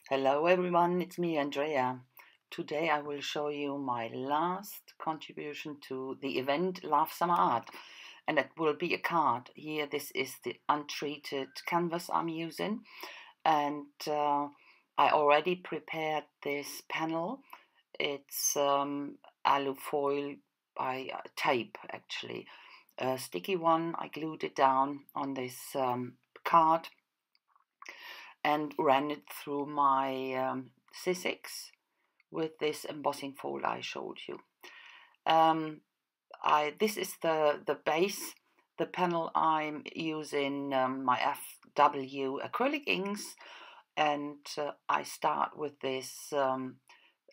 Hello everyone, it's me Andrea. Today I will show you my last contribution to the event Love Summer Art, and it will be a card. Here this is the untreated canvas I'm using, and I already prepared this panel. It's alu foil by tape actually, a sticky one. I glued it down on this card and ran it through my C6 with this embossing fold I showed you. This is the base, the panel. I'm using my FW acrylic inks, and I start with this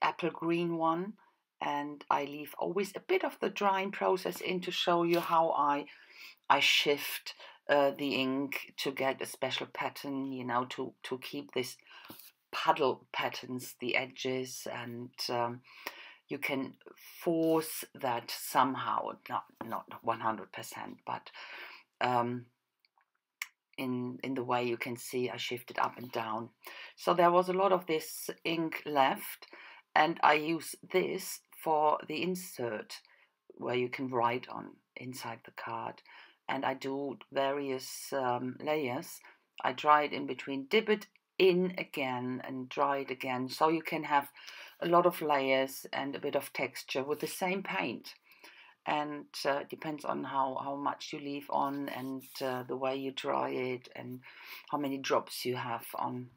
apple green one, and I leave always a bit of the drying process in to show you how I shift the ink to get a special pattern, to keep this puddle patterns, the edges, and you can force that somehow, not 100%, but in the way you can see I shifted up and down. So there was a lot of this ink left, and I use this for the insert where you can write on inside the card. And I do various layers. I dry it in between, dip it in again and dry it again, so you can have a lot of layers and a bit of texture with the same paint. And it depends on how much you leave on, and the way you dry it, and how many drops you have on.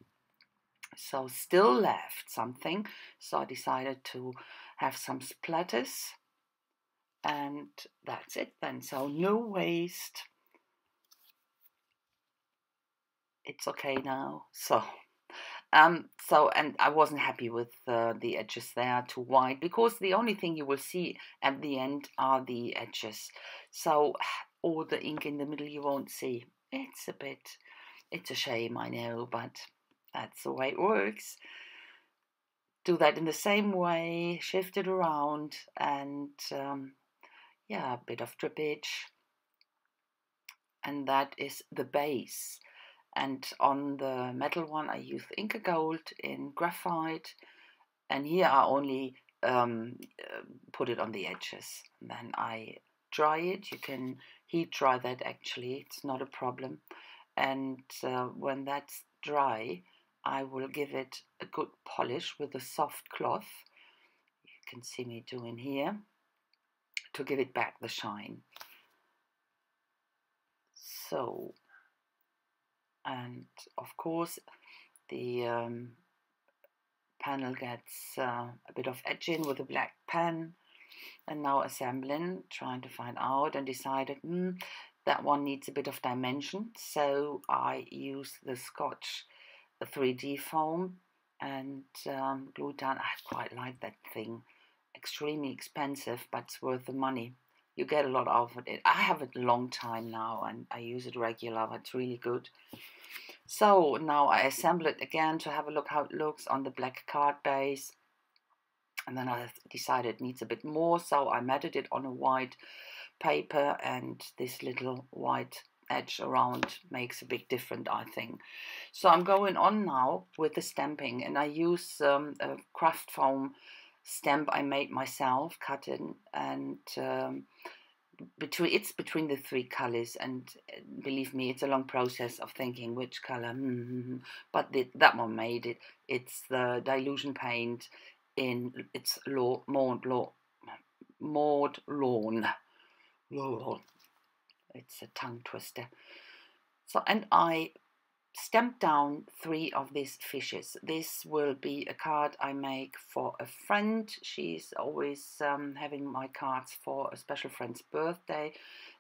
So still left something, so I decided to have some splatters, and that's it then. So no waste. It's okay now. And I wasn't happy with the edges there, too wide, because the only thing you will see at the end are the edges. So all the ink in the middle you won't see. It's a shame, I know, but that's the way it works. Do that in the same way, shift it around, and yeah, a bit of drippage. And that is the base. And on the metal one I use Inca Gold in graphite, and here I only put it on the edges. And then I dry it. You can heat dry that actually, it's not a problem. And when that's dry, I will give it a good polish with a soft cloth. You can see me doing here to give it back the shine. So, and of course the panel gets a bit of edging with a black pen. And now assembling, trying to find out, and decided that one needs a bit of dimension, so I use the Scotch 3D foam and glue down. I quite like that thing. Extremely expensive, but it's worth the money. You get a lot out of it. I have it a long time now, and I use it regular, but it's really good. So now I assemble it again to have a look how it looks on the black card base. And then I decided it needs a bit more, so I matted it on a white paper, and this little white edge around makes a big difference, I think. So I'm going on now with the stamping, and I use a craft foam stamp I made myself, cut in, and between the three colors, and believe me, it's a long process of thinking which color, but that one made it. It's the dilution paint in its Maud Lawn. It's a tongue twister. So, and I stamped down 3 of these fishes. This will be a card I make for a friend. She's always having my cards for a special friend's birthday,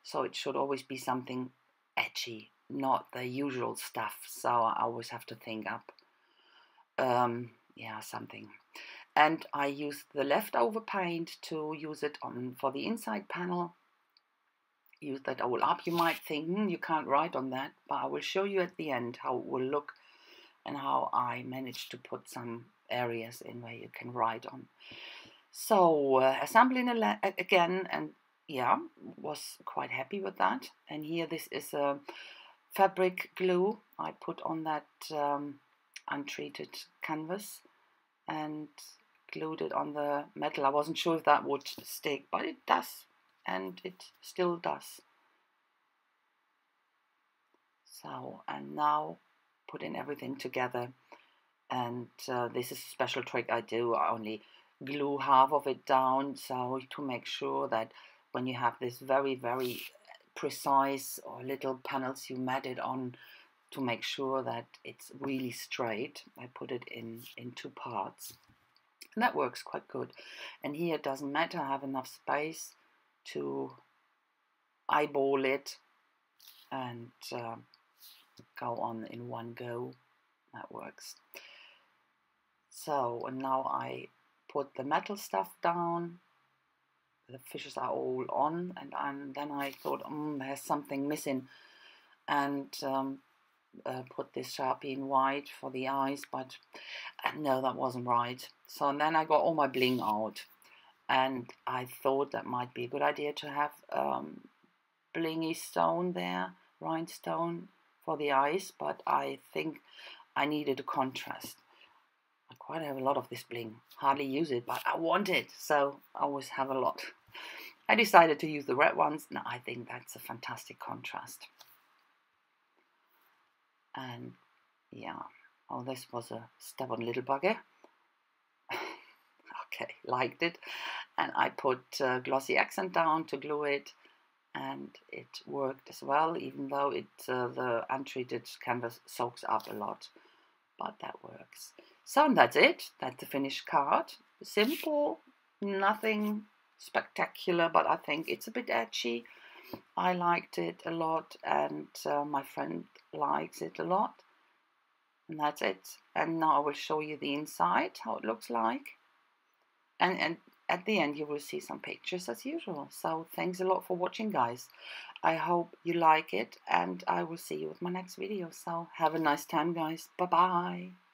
so it should always be something edgy, not the usual stuff. So I always have to think up something. And I used the leftover paint to use it on for the inside panel. Use that all up. You might think, you can't write on that, but I will show you at the end how it will look and how I managed to put some areas in where you can write on. So assembling again, and yeah, was quite happy with that. And here this is a fabric glue I put on that untreated canvas and glued it on the metal. I wasn't sure if that would stick, but it does, and it still does. So, and now putting everything together, and this is a special trick I do. I only glue half of it down, so to make sure that when you have this very, very precise or little panels, you mat it on to make sure that it's really straight. I put it in 2 parts, and that works quite good. And here it doesn't matter, I have enough space to eyeball it and go on in one go. That works. So, and now I put the metal stuff down. The fishes are all on, and then I thought, there's something missing, and put this Sharpie in white for the eyes, but no, that wasn't right. So and then I got all my bling out, and I thought that might be a good idea to have blingy stone there, rhinestone for the eyes, but I think I needed a contrast. I quite have a lot of this bling, hardly use it, but I want it, so I always have a lot. I decided to use the red ones. Now I think that's a fantastic contrast. And yeah, oh, this was a stubborn little bugger. Okay, liked it. And I put glossy accent down to glue it, and it worked as well, even though the untreated canvas soaks up a lot, but that works. So and that's it. That's the finished card. Simple, nothing spectacular, but I think it's a bit edgy. I liked it a lot, and my friend likes it a lot. And that's it. And now I will show you the inside, how it looks like. And at the end you will see some pictures as usual. So thanks a lot for watching, guys. I hope you like it, and I will see you with my next video. So have a nice time, guys. Bye bye.